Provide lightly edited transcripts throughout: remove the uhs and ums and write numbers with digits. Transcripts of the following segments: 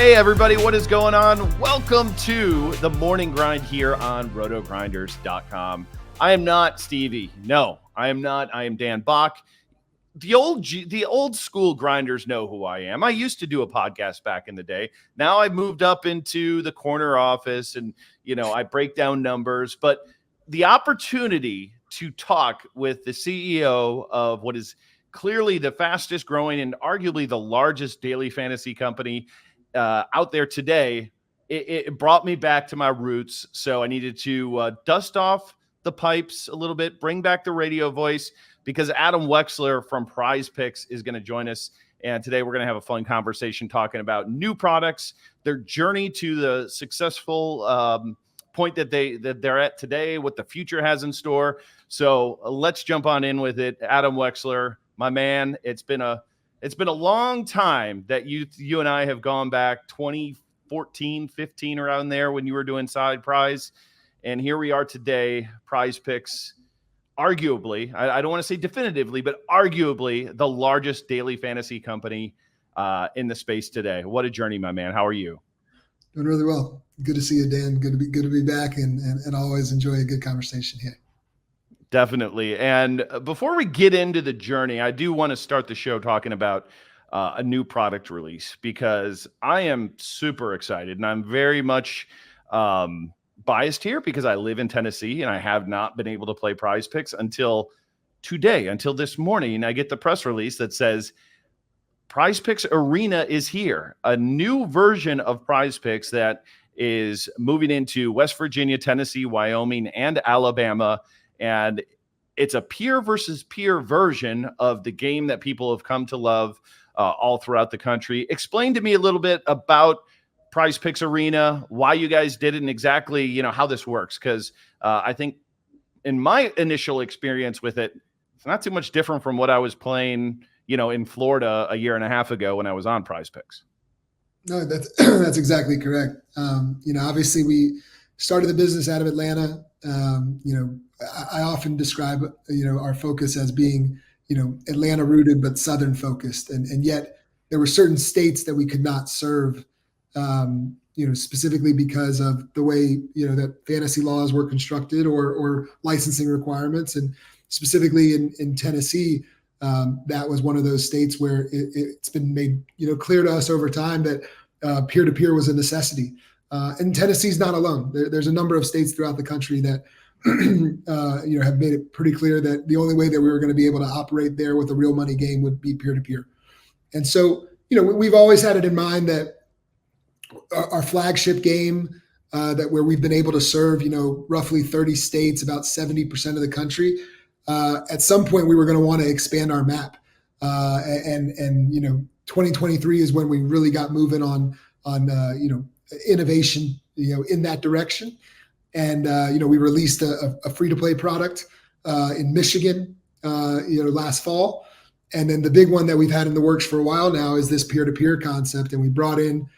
Hey everybody, what is going on? Welcome to the morning grind here on rotogrinders.com. I am not Stevie. No, I am not. I am Dan Bach. The old school grinders know who I am. I used to do a podcast back in the day. Now I've moved up into the corner office and, I break down numbers, but the opportunity to talk with the CEO of what is clearly the fastest growing and arguably the largest daily fantasy company out there today, it brought me back to my roots. So I needed to dust off the pipes a little bit, bring back the radio voice, because Adam Wexler from PrizePicks is going to join us. And today we're going to have a fun conversation talking about new products, their journey to the successful point that they're at today, what the future has in store. So let's jump on in with it. Adam Wexler, my man, it's been a long time that you and I have gone back, 2014, 15, around there when you were doing Side Prize. And here we are today, PrizePicks, arguably, I don't want to say definitively, but arguably the largest daily fantasy company in the space today. What a journey, my man. How are you? Doing really well. Good to see you, Dan. Good to be back and always enjoy a good conversation here. Definitely. And before we get into the journey, I do want to start the show talking about a new product release, because I am super excited and I'm very much biased here because I live in Tennessee and I have not been able to play PrizePicks until today, until this morning. I get the press release that says PrizePicks Arena is here, a new version of PrizePicks that is moving into West Virginia, Tennessee, Wyoming, and Alabama. And it's a peer versus peer version of the game that people have come to love all throughout the country. Explain to me a little bit about PrizePicks Arena, why you guys did it, and exactly, how this works. Because I think in my initial experience with it, it's not too much different from what I was playing, in Florida a year and a half ago when I was on PrizePicks. No, that's exactly correct. Obviously we started the business out of Atlanta. I often describe, our focus as being, Atlanta rooted, but Southern focused. And yet there were certain states that we could not serve, specifically because of the way, that fantasy laws were constructed or licensing requirements. And specifically in Tennessee, that was one of those states where it's been made, clear to us over time that peer-to-peer was a necessity. And Tennessee's not alone. There's a number of states throughout the country that have made it pretty clear that the only way that we were going to be able to operate there with a real money game would be peer-to-peer. And so, we've always had it in mind that our flagship game, that where we've been able to serve, roughly 30 states, about 70% of the country, at some point we were going to want to expand our map. And 2023 is when we really got moving on innovation, in that direction. And, we released a free-to-play product in Michigan, last fall. And then the big one that we've had in the works for a while now is this peer-to-peer concept. And we brought in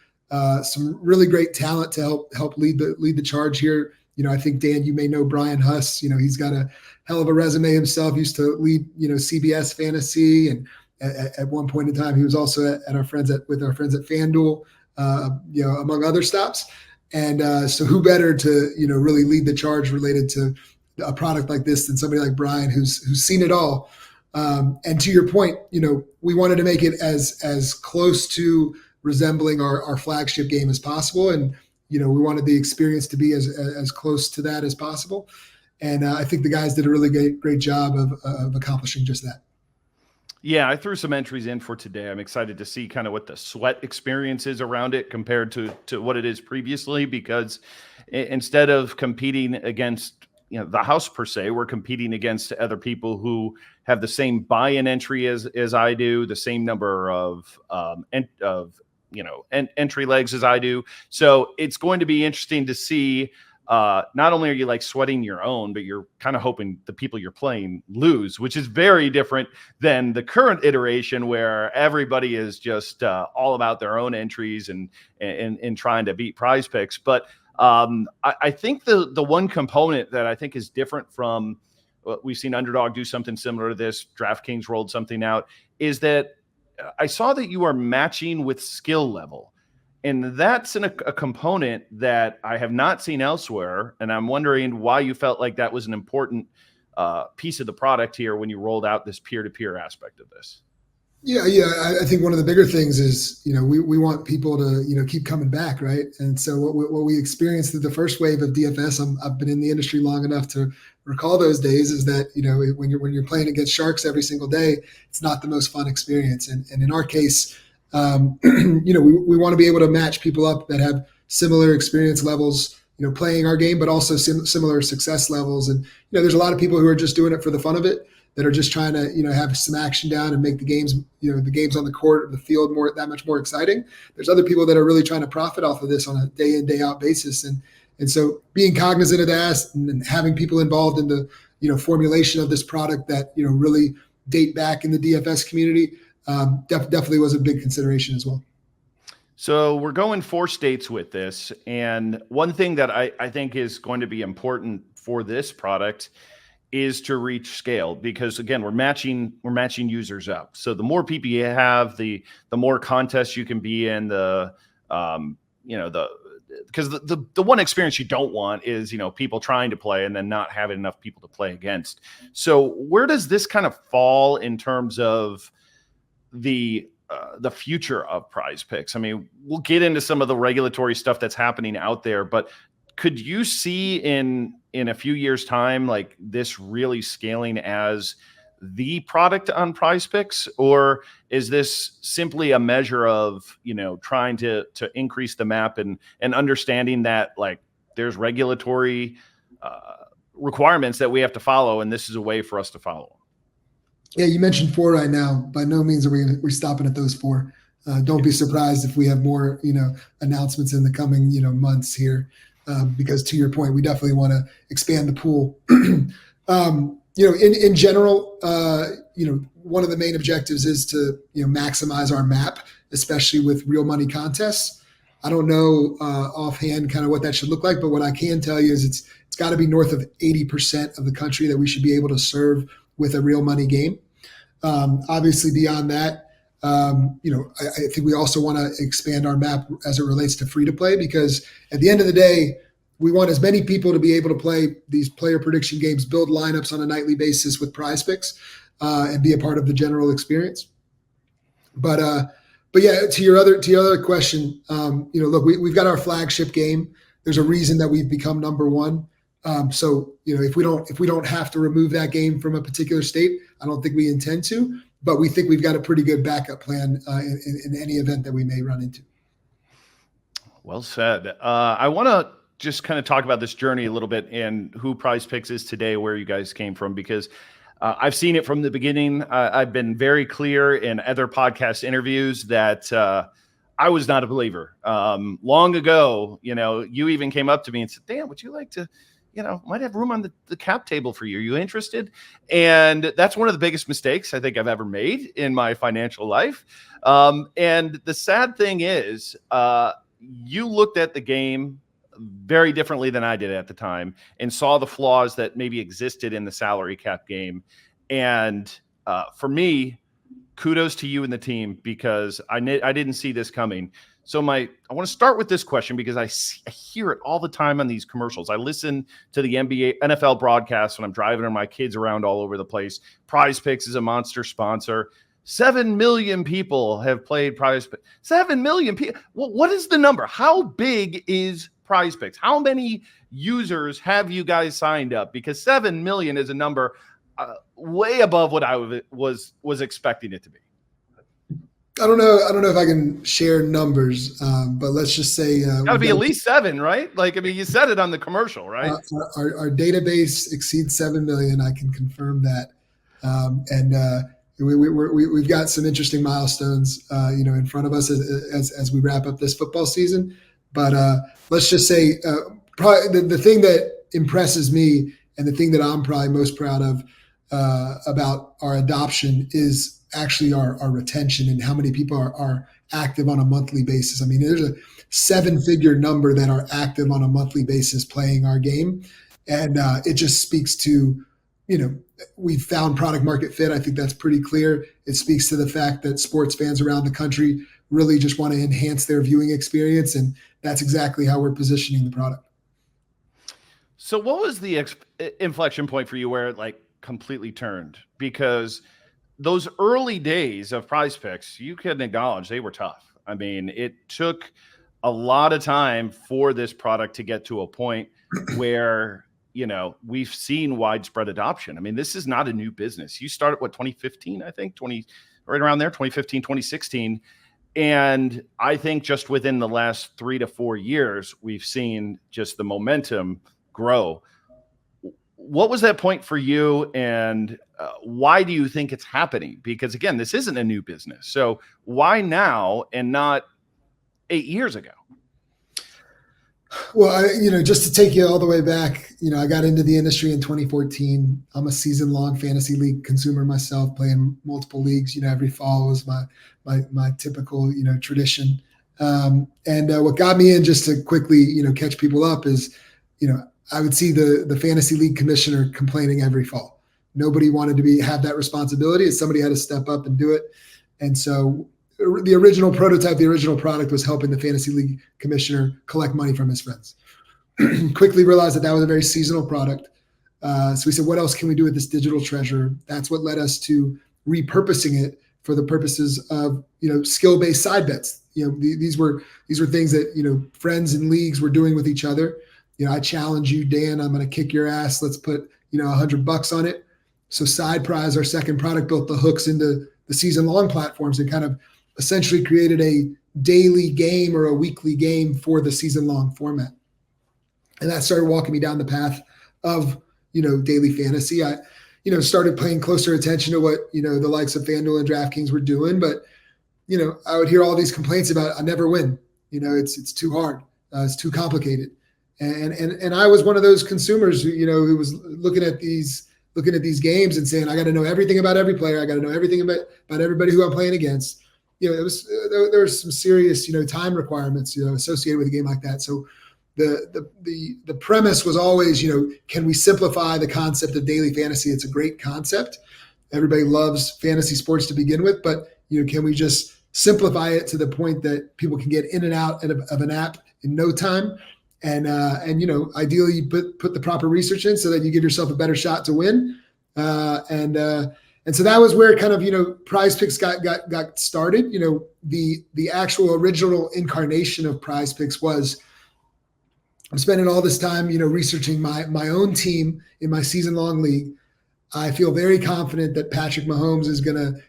some really great talent to help lead the charge here. I think, Dan, you may know Brian Huss. He's got a hell of a resume himself. He used to lead, CBS Fantasy. And at one point in time, he was also with our friends at FanDuel, among other stops. And so who better to, really lead the charge related to a product like this than somebody like Brian, who's seen it all. And to your point, we wanted to make it as close to resembling our flagship game as possible. And, we wanted the experience to be as close to that as possible. And I think the guys did a really great job of accomplishing just that. Yeah, I threw some entries in for today. I'm excited to see kind of what the sweat experience is around it compared to what it is previously, because instead of competing against the house per se, we're competing against other people who have the same buy-in entry as I do, the same number of entry legs as I do. So it's going to be interesting to see. Not only are you sweating your own, but you're kind of hoping the people you're playing lose, which is very different than the current iteration where everybody is just all about their own entries and trying to beat PrizePicks. But I think the one component that I think is different from what we've seen Underdog do something similar to this, DraftKings rolled something out, is that I saw that you are matching with skill level. And that's a component that I have not seen elsewhere. And I'm wondering why you felt like that was an important piece of the product here when you rolled out this peer-to-peer aspect of this. Yeah. I think one of the bigger things is, we want people to, keep coming back, right? And so what we experienced through the first wave of DFS, I've been in the industry long enough to recall those days, is that, when you're playing against sharks every single day, it's not the most fun experience. And in our case, we want to be able to match people up that have similar experience levels, playing our game, but also similar success levels. And, there's a lot of people who are just doing it for the fun of it, that are just trying to, have some action down and make the games, the games on the court or the field that much more exciting. There's other people that are really trying to profit off of this on a day in, day out basis. And so being cognizant of that and having people involved in the, formulation of this product that, really date back in the DFS community, definitely was a big consideration as well. So we're going 4 states with this. And one thing that I think is going to be important for this product is to reach scale, because again, we're matching users up. So the more people you have, the more contests you can be in, because the one experience you don't want is, people trying to play and then not having enough people to play against. So where does this kind of fall in terms of the future of PrizePicks? I mean, we'll get into some of the regulatory stuff that's happening out there, but could you see in a few years' time, like this really scaling as the product on PrizePicks, or is this simply a measure of, trying to increase the map and understanding that like there's regulatory requirements that we have to follow, and this is a way for us to follow? Yeah, you mentioned 4 right now. By no means are we're stopping at those 4. Don't be surprised if we have more, announcements in the coming, months here, because to your point, we definitely want to expand the pool. In general, one of the main objectives is to, maximize our map, especially with real money contests. I don't know offhand kind of what that should look like, but what I can tell you is it's got to be north of 80% of the country that we should be able to serve with a real money game. Obviously beyond that, I think we also want to expand our map as it relates to free to play, because at the end of the day, we want as many people to be able to play these player prediction games, build lineups on a nightly basis with PrizePicks, and be a part of the general experience. But yeah, to your other question, look, we've got our flagship game. There's a reason that we've become number 1. So, if we don't have to remove that game from a particular state, I don't think we intend to, but we think we've got a pretty good backup plan in any event that we may run into. Well said. I want to just kind of talk about this journey a little bit and who PrizePicks is today, where you guys came from, because I've seen it from the beginning. I've been very clear in other podcast interviews that I was not a believer. Long ago, you even came up to me and said, Dan, would you like to, might have room on the cap table for you. Are you interested? And that's one of the biggest mistakes I think I've ever made in my financial life. And the sad thing is, you looked at the game very differently than I did at the time and saw the flaws that maybe existed in the salary cap game. And for me, kudos to you and the team, because I didn't see this coming. So I want to start with this question, because I hear it all the time on these commercials. I listen to the NFL broadcasts when I'm driving my kids around all over the place. PrizePicks is a monster sponsor. 7 million people have played PrizePicks. 7 million people. Well, what is the number? How big is PrizePicks? How many users have you guys signed up? Because 7 million is a number way above what I was expecting it to be. I don't know if I can share numbers, but let's just say got to be at least 7, right? Like, I mean, you said it on the commercial, right? Our database exceeds 7 million. I can confirm that, and we've got some interesting milestones, in front of us as we wrap up this football season. But let's just say, probably the thing that impresses me and the thing that I'm probably most proud of about our adoption is actually our retention and how many people are active on a monthly basis. I mean, there's a 7-figure number that are active on a monthly basis playing our game. And it just speaks to we've found product market fit. I think that's pretty clear. It speaks to the fact that sports fans around the country really just want to enhance their viewing experience. And that's exactly how we're positioning the product. So what was the inflection point for you where it like completely turned? Because those early days of PrizePicks, you can acknowledge they were tough. I mean, it took a lot of time for this product to get to a point where, we've seen widespread adoption. I mean, this is not a new business. You started, 2015, I think, right around there, 2015, 2016. And I think just within the last 3 to 4 years, we've seen just the momentum grow. What was that point for you, and why do you think it's happening? Because again, this isn't a new business. So why now and not 8 years ago? Well, just to take you all the way back, I got into the industry in 2014. I'm a season-long fantasy league consumer myself, playing multiple leagues. Every fall was my typical, tradition. And what got me in, just to quickly, catch people up, is, I would see the fantasy league commissioner complaining every fall. Nobody wanted to have that responsibility, and somebody had to step up and do it. And so the original prototype, the original product, was helping the fantasy league commissioner collect money from his friends. Quickly realized that was a very seasonal product. So we said, what else can we do with this digital treasure? That's what led us to repurposing it for the purposes of, skill-based side bets. These were things that, friends and leagues were doing with each other. I challenge you, Dan, I'm going to kick your ass. Let's put, $100 on it. So Side Prize, our second product, built the hooks into the season-long platforms and kind of essentially created a daily game or a weekly game for the season-long format. And that started walking me down the path of, daily fantasy. I, started paying closer attention to what, the likes of FanDuel and DraftKings were doing. But, I would hear all these complaints about, I never win. It's too hard. It's too complicated. And I was one of those consumers who was looking at these games and saying, I got to know everything about every player. I got to know everything about everybody who I'm playing against. There was some serious, time requirements, associated with a game like that. So the premise was always, can we simplify the concept of daily fantasy? It's a great concept. Everybody loves fantasy sports to begin with, but can we just simplify it to the point that people can get in and out of an app in no time? And ideally you put the proper research in so that you give yourself a better shot to win. And so that was where kind of, PrizePicks got started. The actual original incarnation of PrizePicks was, I'm spending all this time, researching my own team in my season-long league. I feel very confident that Patrick Mahomes is going to,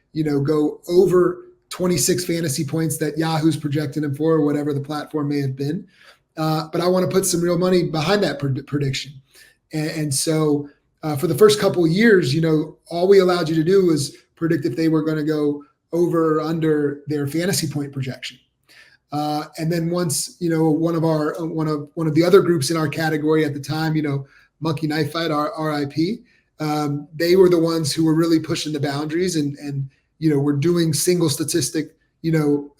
go over 26 fantasy points that Yahoo's projected him for, or whatever the platform may have been. But I want to put some real money behind that prediction. And so for the first couple of years, all we allowed you to do was predict if they were going to go over or under their fantasy point projection. And then once, one of the other groups in our category at the time, Monkey Knife Fight, RIP, they were the ones who were really pushing the boundaries and were doing single statistic,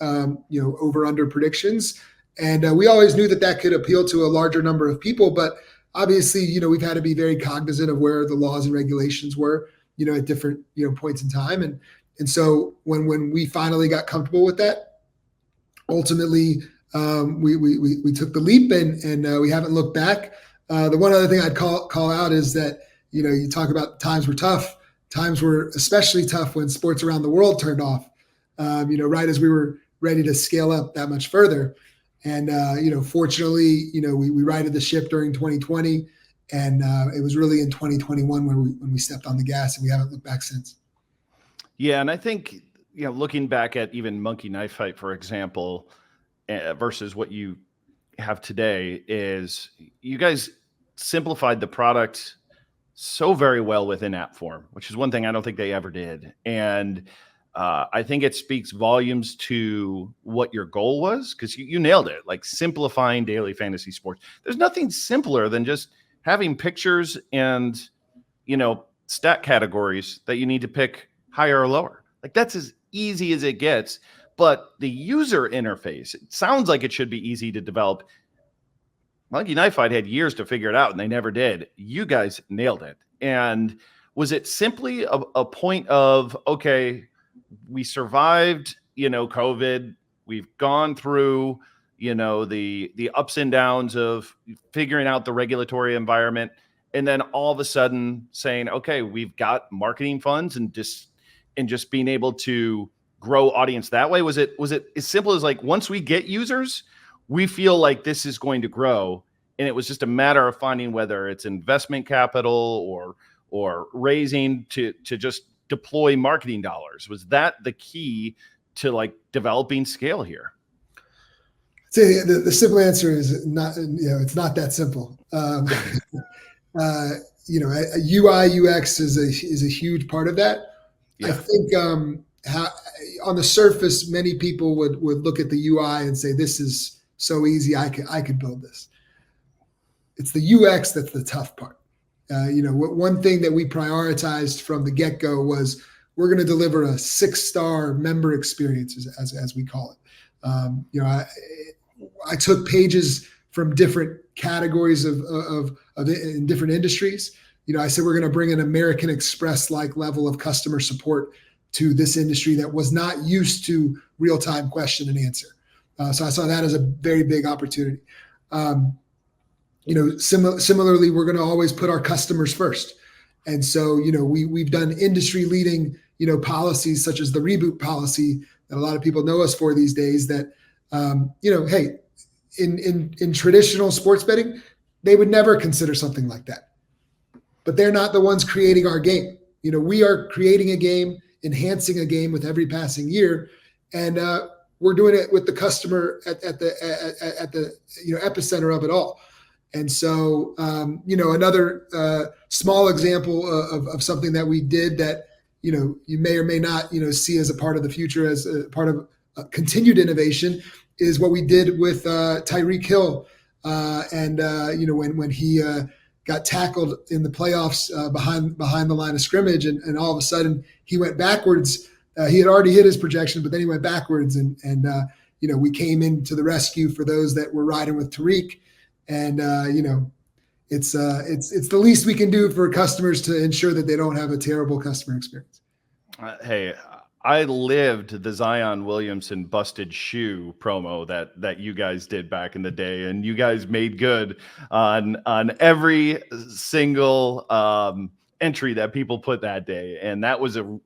over under predictions. And we always knew that could appeal to a larger number of people, but obviously, we've had to be very cognizant of where the laws and regulations were, at different, points in time. And so when we finally got comfortable with that, ultimately, we took the leap and we haven't looked back. The one other thing I'd call out is that, you talk about times were tough. Times were especially tough when sports around the world turned off, right as we were ready to scale up that much further. And, fortunately, we righted the ship during 2020, and it was really in 2021 when we stepped on the gas, and we haven't looked back since. Yeah. And I think, looking back at even Monkey Knife Fight, for example, versus what you have today, is you guys simplified the product so very well within app form, which is one thing I don't think they ever did. And I think it speaks volumes to what your goal was, because you nailed it, like simplifying daily fantasy sports. There's nothing simpler than just having pictures and, stat categories that you need to pick higher or lower. Like that's as easy as it gets. But the user interface, it sounds like it should be easy to develop. Monkey Knife Fight had years to figure it out, and they never did. You guys nailed it. And Was it simply a point of, okay, we survived, COVID, we've gone through, the ups and downs of figuring out the regulatory environment, and then all of a sudden saying, okay, we've got marketing funds and just being able to grow audience that way? Was it as simple as like, once we get users, we feel like this is going to grow, and it was just a matter of finding whether it's investment capital or raising to just deploy marketing dollars? Was that the key to like developing scale here? So the simple answer is not, it's not that simple. UI UX is a huge part of that. Yeah. I think how on the surface, many people would look at the UI and say, this is so easy, I could build this. It's the UX that's the tough part. One thing that we prioritized from the get-go was we're going to deliver a 6-star member experience, as we call it. I took pages from different categories of in different industries. I said we're going to bring an American Express-like level of customer support to this industry that was not used to real-time question and answer. So I saw that as a very big opportunity. Similarly, we're going to always put our customers first. And so, we've done industry leading, policies such as the reboot policy that a lot of people know us for these days that, hey, in traditional sports betting, they would never consider something like that. But they're not the ones creating our game. We are creating a game, enhancing a game with every passing year. And we're doing it with the customer at the epicenter of it all. And so, another small example of something that we did that, you may or may not, see as a part of the future, as a part of continued innovation, is what we did with Tyreek Hill. When he got tackled in the playoffs behind the line of scrimmage, and all of a sudden he went backwards. He had already hit his projection, but then he went backwards, and we came into the rescue for those that were riding with Tyreek. And it's the least we can do for customers to ensure that they don't have a terrible customer experience. Hey, I lived the Zion Williamson busted shoe promo that you guys did back in the day, and you guys made good on every single entry that people put that day, and that was a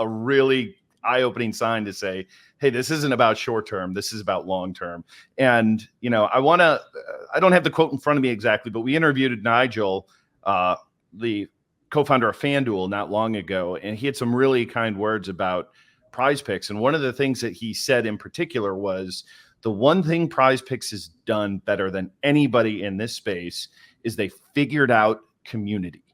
really eye-opening sign to say, hey, this isn't about short term, this is about long term. And I don't have the quote in front of me exactly, but we interviewed Nigel, the co-founder of FanDuel, not long ago, and he had some really kind words about PrizePicks. And one of the things that he said in particular was, the one thing PrizePicks has done better than anybody in this space is they figured out community,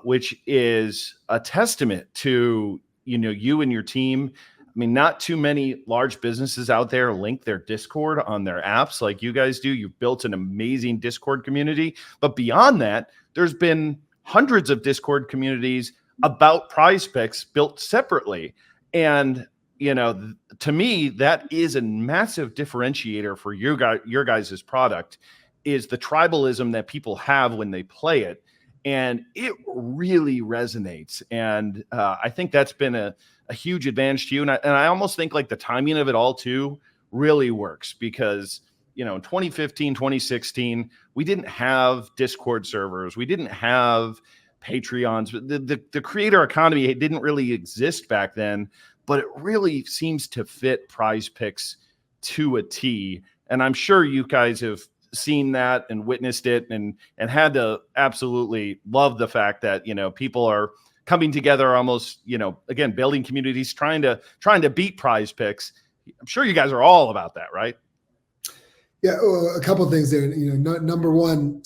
which is a testament to you and your team. I mean, not too many large businesses out there link their Discord on their apps like you guys do. You've built an amazing Discord community, but beyond that, there's been hundreds of Discord communities about PrizePicks built separately. And, to me, that is a massive differentiator for your guys' product, is the tribalism that people have when they play it. And it really resonates. And I think that's been a huge advantage to you. And I almost think like the timing of it all too really works, because, in 2015, 2016, we didn't have Discord servers. We didn't have Patreons. The creator economy didn't really exist back then, but it really seems to fit PrizePicks to a T. And I'm sure you guys have seen that and witnessed it and had to absolutely love the fact that, people are coming together almost, again, building communities, trying to beat PrizePicks. I'm sure you guys are all about that, right? Yeah, well, a couple of things there. Number one,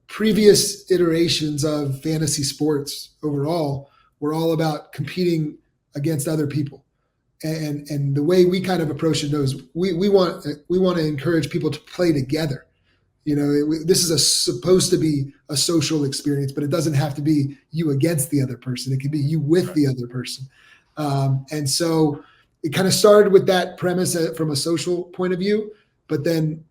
previous iterations of fantasy sports overall were all about competing against other people, and the way we kind of approach it is we want to encourage people to play together. This is supposed to be a social experience, but it doesn't have to be you against the other person. It can be you with the other person, and so it kind of started with that premise from a social point of view. But then,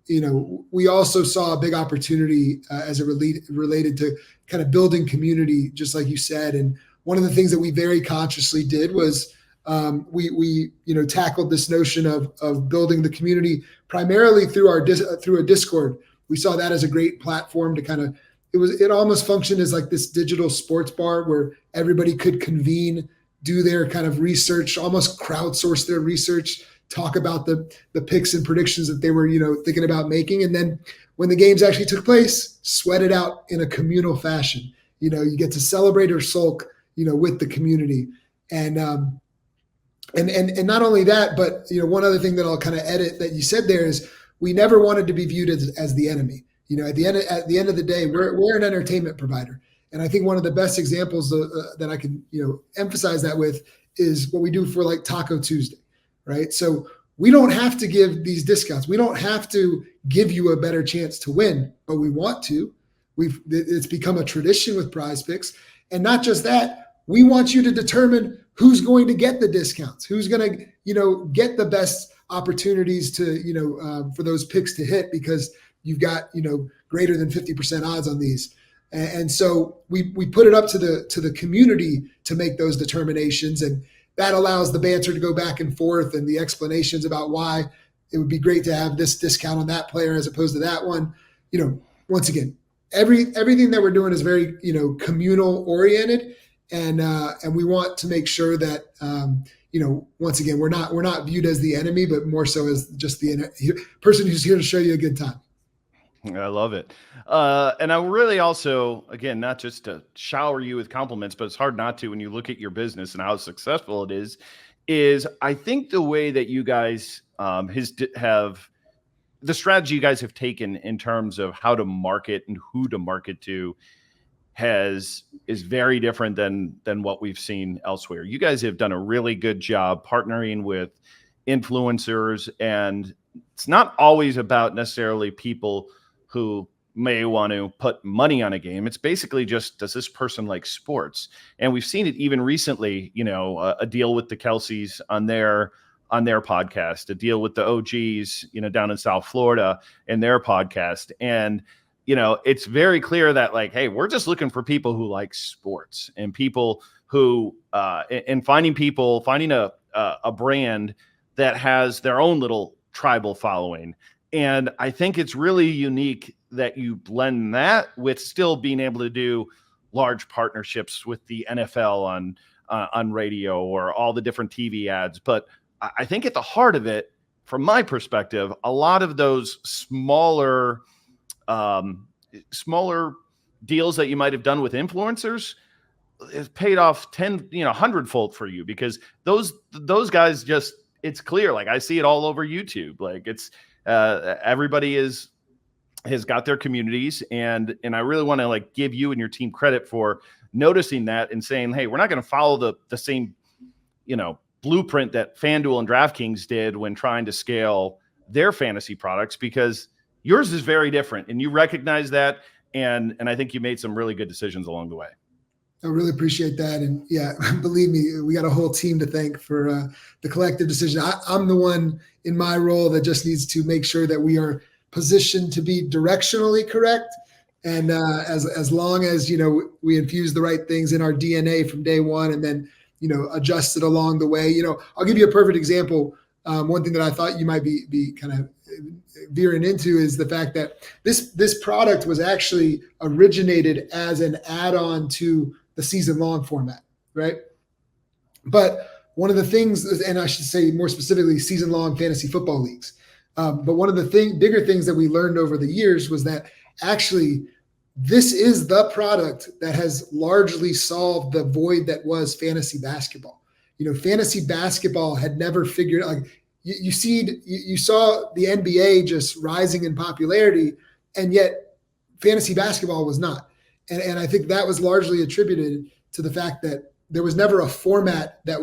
we also saw a big opportunity as it related to kind of building community, just like you said. And one of the things that we very consciously did was we tackled this notion of building the community primarily through a Discord. We saw that as a great platform to kind of, it almost functioned as like this digital sports bar where everybody could convene, do their kind of research, almost crowdsource their research, talk about the picks and predictions that they were, thinking about making. And then when the games actually took place, sweat it out in a communal fashion. You get to celebrate or sulk, with the community. And not only that, but, one other thing that I'll kind of edit that you said there is we never wanted to be viewed as the enemy. At the end of the day, we're an entertainment provider. And I think one of the best examples that I can, emphasize that with is what we do for like Taco Tuesday. Right. So we don't have to give these discounts. We don't have to give you a better chance to win, but we want to. It's become a tradition with PrizePicks. And not just that, we want you to determine who's going to get the discounts, who's going to, get the best opportunities to, for those picks to hit, because you've got, greater than 50% odds on these. And so we put it up to the community to make those determinations. And that allows the banter to go back and forth and the explanations about why it would be great to have this discount on that player as opposed to that one. Once again, everything that we're doing is very, communal oriented. And we want to make sure that, once again, we're not viewed as the enemy, but more so as just the person who's here to show you a good time. I love it. And I really also, again, not just to shower you with compliments, but it's hard not to when you look at your business and how successful it is I think the way that you guys have the strategy you guys have taken in terms of how to market and who to market to is very different than what we've seen elsewhere. You guys have done a really good job partnering with influencers, and it's not always about necessarily people who may want to put money on a game. It's basically just, does this person like sports? And we've seen it even recently, a deal with the Kelseys on their podcast, a deal with the OGs, down in South Florida and their podcast. And, it's very clear that like, hey, we're just looking for people who like sports and people who, and finding a brand that has their own little tribal following. And I think it's really unique that you blend that with still being able to do large partnerships with the NFL on radio or all the different TV ads. But I think at the heart of it, from my perspective, a lot of those smaller deals that you might have done with influencers has paid off 100-fold for you, because those guys just, it's clear. Like I see it all over YouTube. Like it's, everybody has got their communities, and I really want to like give you and your team credit for noticing that and saying, hey, we're not going to follow the same, blueprint that FanDuel and DraftKings did when trying to scale their fantasy products, because yours is very different, and you recognize that. And I think you made some really good decisions along the way. I really appreciate that. And yeah, believe me, we got a whole team to thank for the collective decision. I'm the one in my role that just needs to make sure that we are positioned to be directionally correct. And as long as, we infuse the right things in our DNA from day one, and then, adjust it along the way. I'll give you a perfect example. One thing that I thought you might be kind of veering into is the fact that this product was actually originated as an add-on to the season-long format, right? But one of the things, and I should say more specifically, season-long fantasy football leagues. But one of the bigger things that we learned over the years was that actually this is the product that has largely solved the void that was fantasy basketball. Fantasy basketball had never figured out, like you saw the NBA just rising in popularity, and yet fantasy basketball was not. And I think that was largely attributed to the fact that there was never a format that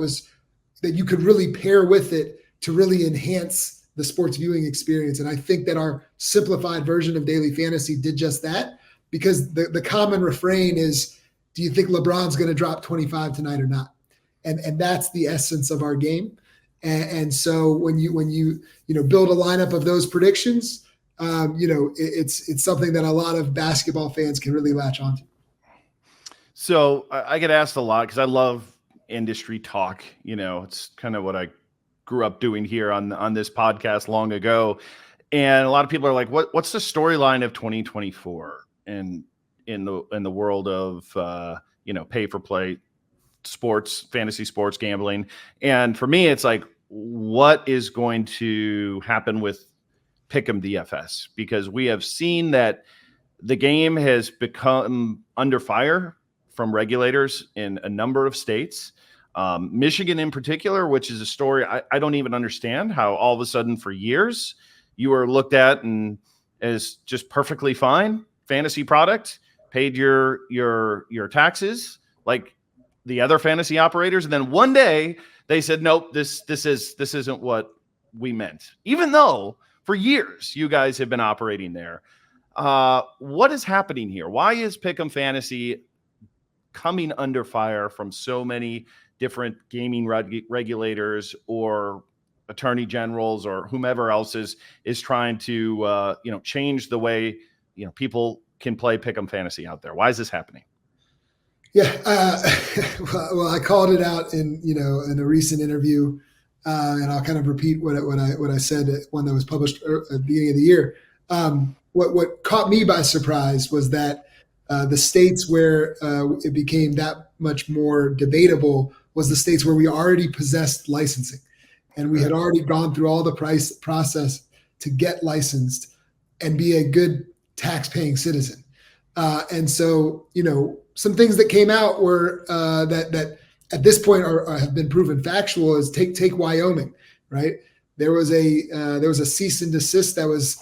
you could really pair with it to really enhance the sports viewing experience. And I think that our simplified version of daily fantasy did just that, because the common refrain is, do you think LeBron's going to drop 25 tonight or not? And that's the essence of our game. And so when you build a lineup of those predictions, it's something that a lot of basketball fans can really latch onto. So I get asked a lot because I love industry talk. It's kind of what I grew up doing here on this podcast long ago. And a lot of people are like, what's the storyline of 2024 and in the world of pay for play sports, fantasy sports, gambling? And for me, it's like, what is going to happen with Pick'em DFS? Because we have seen that the game has become under fire from regulators in a number of states. Michigan in particular, which is a story I don't even understand how all of a sudden for years you were looked at and as just perfectly fine fantasy product, paid your taxes like the other fantasy operators, and then one day they said, nope, this isn't what we meant, even though for years you guys have been operating there. What is happening here? Why is Pick'em Fantasy coming under fire from so many different gaming regulators or attorney generals or whomever else is trying to change the way people can play Pick'em Fantasy out there? Why is this happening? Yeah, well, I called it out in a recent interview, and I'll kind of repeat what I said when that was published at the beginning of the year. What caught me by surprise was that the states where it became that much more debatable was the states where we already possessed licensing, and we had already gone through all the process to get licensed and be a good tax-paying citizen. And so, some things that came out were that at this point have been proven factual. Is take Wyoming, right? There was a cease and desist that was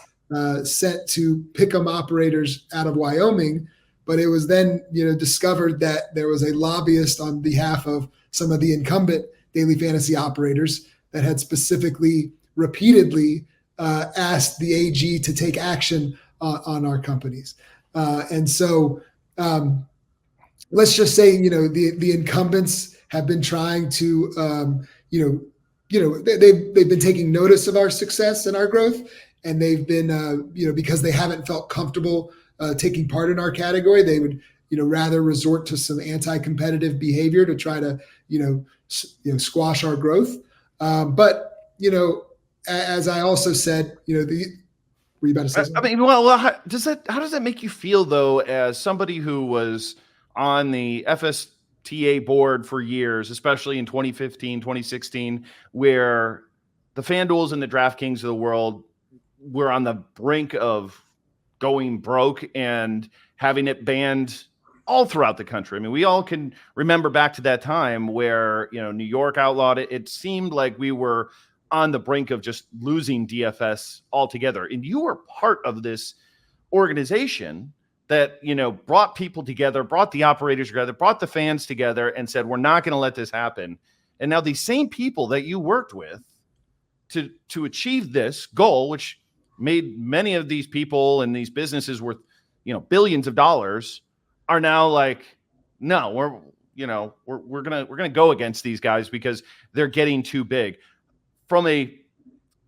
sent to Pick'em operators out of Wyoming, but it was then discovered that there was a lobbyist on behalf of some of the incumbent daily fantasy operators that had specifically repeatedly asked the AG to take action on our companies. And so let's just say, the incumbents have been trying to, they've been taking notice of our success and our growth. And they've been, because they haven't felt comfortable taking part in our category, they would, rather resort to some anti-competitive behavior to try to, squash our growth. But, as I also said, were you about to say something? I mean, well, how does that make you feel though, as somebody who was on the FSTA board for years, especially in 2015, 2016, where the FanDuels and the DraftKings of the world were on the brink of going broke and having it banned all throughout the country? I mean, we all can remember back to that time where, New York outlawed it. It seemed like we were on the brink of just losing DFS altogether. And you were part of this organization that, brought people together, brought the operators together, brought the fans together and said, we're not going to let this happen. And now these same people that you worked with to achieve this goal, which made many of these people and these businesses worth, billions of dollars, are now like, no, we're going to go against these guys because they're getting too big. From a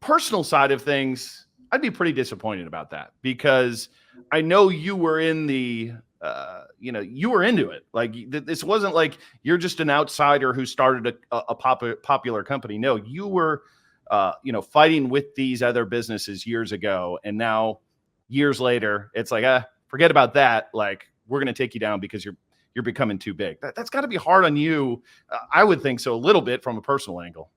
personal side of things, I'd be pretty disappointed about that, because I know you were in the, you were into it. Like, this wasn't like you're just an outsider who started a popular company. No, you were, fighting with these other businesses years ago. And now years later, it's like, forget about that. Like, we're going to take you down because you're becoming too big. That's got to be hard on you. I would think so, a little bit from a personal angle.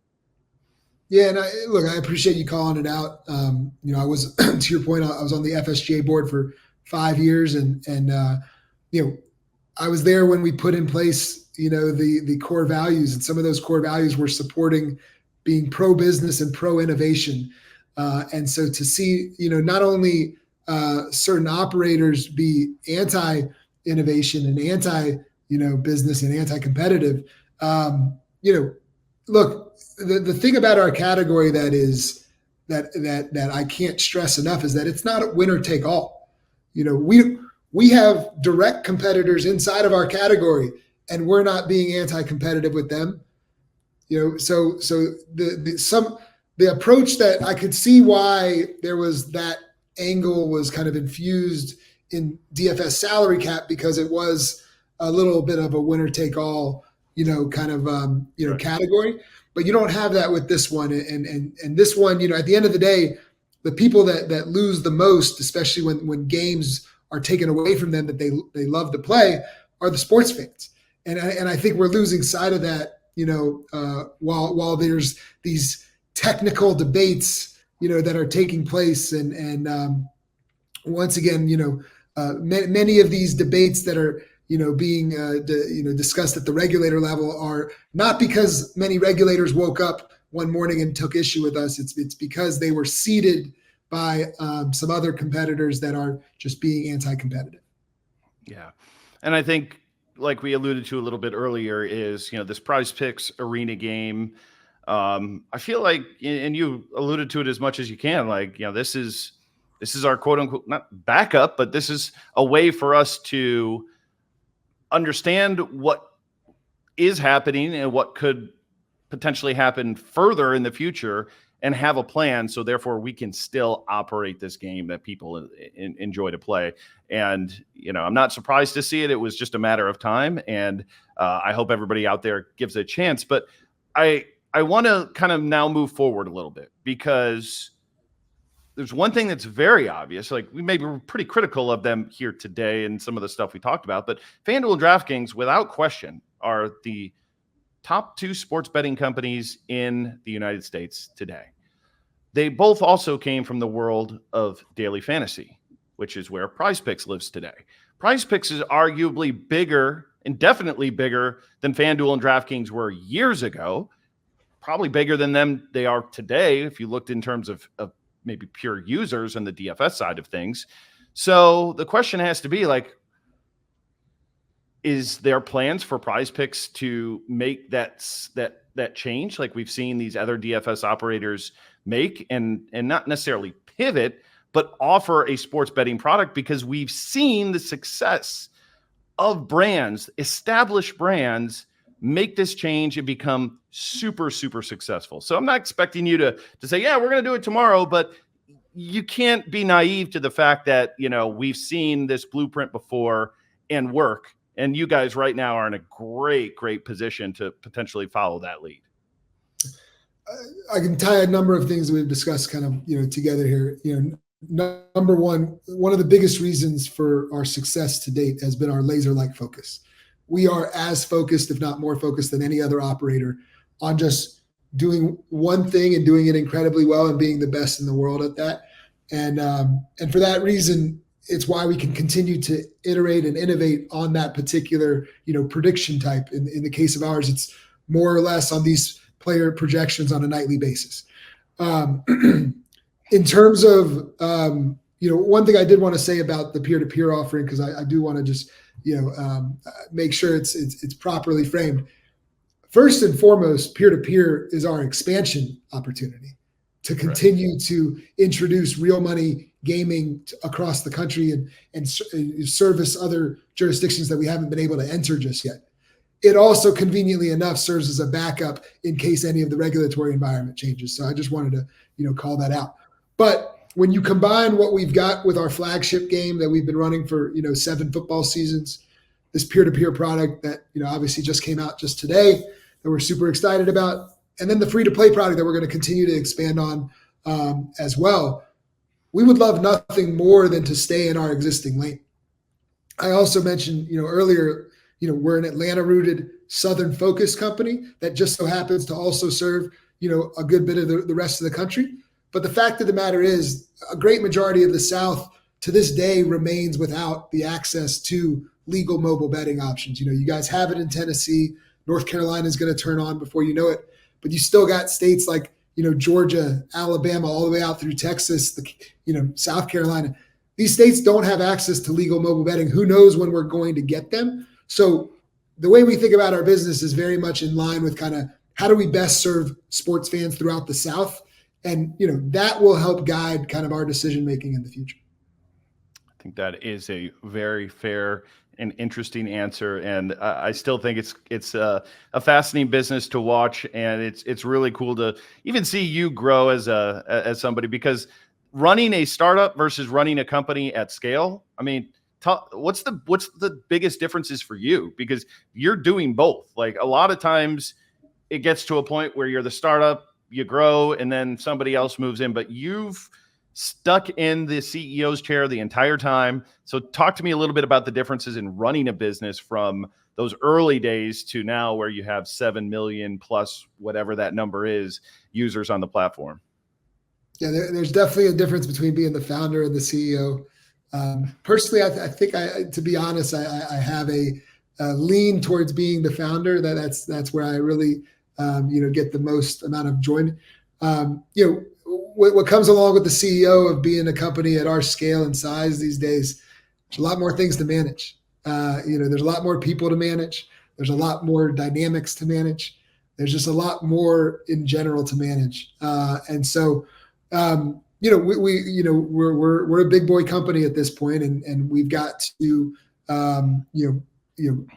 Yeah, and I appreciate you calling it out. I was, to your point, I was on the FSGA board for 5 years, and I was there when we put in place, the core values, and some of those core values were supporting being pro-business and pro-innovation. And so to see, not only certain operators be anti-innovation and anti-business and anti-competitive, look. The thing about our category that I can't stress enough is that it's not a winner take all. We have direct competitors inside of our category, and we're not being anti-competitive with them. So the approach that I could see why there was that angle was kind of infused in DFS salary cap, because it was a little bit of a winner take all, kind of, Right. category. But you don't have that with this one. And this one, at the end of the day, the people that lose the most, especially when games are taken away from them that they love to play, are the sports fans. And I think we're losing sight of that, while there's these technical debates, that are taking place. And once again, many of these debates that are, being discussed at the regulator level are not because many regulators woke up one morning and took issue with us. It's because they were seeded by some other competitors that are just being anti-competitive. Yeah. And I think, like we alluded to a little bit earlier, is, this PrizePicks Arena game. I feel like, and you alluded to it as much as you can, like, this is our quote unquote, not backup, but this is a way for us to understand what is happening and what could potentially happen further in the future, and have a plan. So therefore we can still operate this game that people enjoy to play. And, I'm not surprised to see it. It was just a matter of time. And I hope everybody out there gives it a chance. But I want to kind of now move forward a little bit, because there's one thing that's very obvious. Like, we maybe were pretty critical of them here today and some of the stuff we talked about, but FanDuel and DraftKings, without question, are the top two sports betting companies in the United States today. They both also came from the world of daily fantasy, which is where PrizePicks lives today. PrizePicks is arguably bigger, and definitely bigger, than FanDuel and DraftKings were years ago. Probably bigger than them they are today, if you looked in terms of maybe pure users and the DFS side of things. So the question has to be, like, is there plans for PrizePicks to make that change, like we've seen these other DFS operators make, and not necessarily pivot, but offer a sports betting product? Because we've seen the success of brands, established brands, make this change and become super, super successful. So I'm not expecting you to say, yeah, we're going to do it tomorrow, but you can't be naive to the fact that, we've seen this blueprint before and work. And you guys right now are in a great, great position to potentially follow that lead. I can tie a number of things that we've discussed kind of, together here. Number one of the biggest reasons for our success to date has been our laser-like focus. We are as focused, if not more focused, than any other operator on just doing one thing and doing it incredibly well and being the best in the world at that. And for that reason, it's why we can continue to iterate and innovate on that particular, prediction type. In the case of ours, it's more or less on these player projections on a nightly basis. In terms of, one thing I did want to say about the peer-to-peer offering, because I do want to just, make sure it's properly framed. First and foremost, peer-to-peer is our expansion opportunity to continue to introduce real money gaming across the country and service other jurisdictions that we haven't been able to enter just yet. It also, conveniently enough, serves as a backup in case any of the regulatory environment changes. So I just wanted to, call that out. But when you combine what we've got with our flagship game that we've been running for, 7 football seasons, this peer-to-peer product that, obviously just came out just today that we're super excited about, and then the free-to-play product that we're going to continue to expand on as well, we would love nothing more than to stay in our existing lane. I also mentioned, earlier, we're an Atlanta-rooted, Southern-focused company that just so happens to also serve, a good bit of the rest of the country. But the fact of the matter is, a great majority of the South to this day remains without the access to legal mobile betting options. You guys have it in Tennessee. North Carolina is going to turn on before you know it. But you still got states like, Georgia, Alabama, all the way out through Texas, South Carolina. These states don't have access to legal mobile betting. Who knows when we're going to get them? So the way we think about our business is very much in line with kind of how do we best serve sports fans throughout the South? And, that will help guide kind of our decision-making in the future. I think that is a very fair an interesting answer, and I still think it's a fascinating business to watch, and it's really cool to even see you grow as somebody, because running a startup versus running a company at scale, I mean, what's the biggest differences for you? Because you're doing both. Like, a lot of times it gets to a point where you're the startup, you grow, and then somebody else moves in, but you've stuck in the CEO's chair the entire time. So talk to me a little bit about the differences in running a business from those early days to now, where you have 7 million plus whatever that number is users on the platform. Yeah, there's definitely a difference between being the founder and the CEO. Personally, I think to be honest, I have a lean towards being the founder. That's where I really, get the most amount of enjoyment. What comes along with the CEO of being a company at our scale and size these days, there's a lot more things to manage. There's a lot more people to manage. There's a lot more dynamics to manage. There's just a lot more in general to manage. And so, we're a big boy company at this point, and we've got to,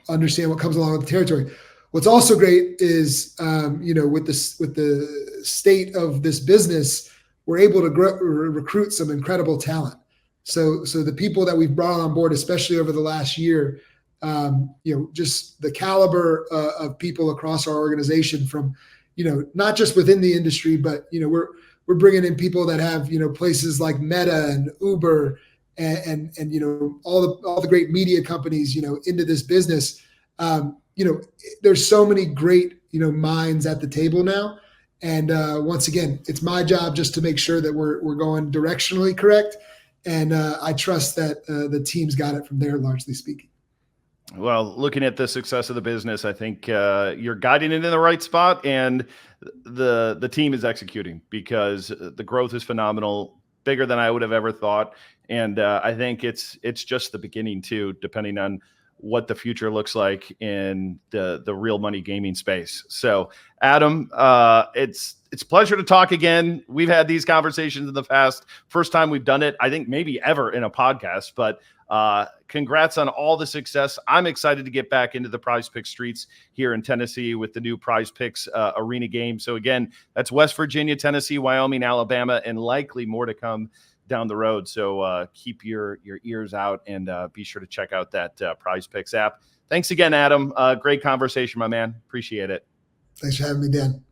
understand what comes along with the territory. What's also great is, with the state of this business, we're able to recruit some incredible talent. So the people that we've brought on board, especially over the last year, just the caliber of people across our organization, from, not just within the industry, but, we're bringing in people that have, places like Meta and Uber and all the great media companies, into this business. There's so many great, minds at the table now. And once again, it's my job just to make sure that we're going directionally correct. And I trust that the team's got it from there, largely speaking. Well, looking at the success of the business, I think you're guiding it in the right spot, and the team is executing, because the growth is phenomenal, bigger than I would have ever thought. And I think it's just the beginning too, depending on what the future looks like in the real money gaming space. So, Adam, it's a pleasure to talk again. We've had these conversations in the past. First time we've done it, I think, maybe ever in a podcast, but congrats on all the success. I'm excited to get back into the PrizePicks streets here in Tennessee with the new PrizePicks Arena game. So again, that's West Virginia, Tennessee, Wyoming, Alabama, and likely more to come down the road. So keep your ears out, and be sure to check out that PrizePicks app. Thanks again, Adam. Great conversation, my man. Appreciate it. Thanks for having me, Dan.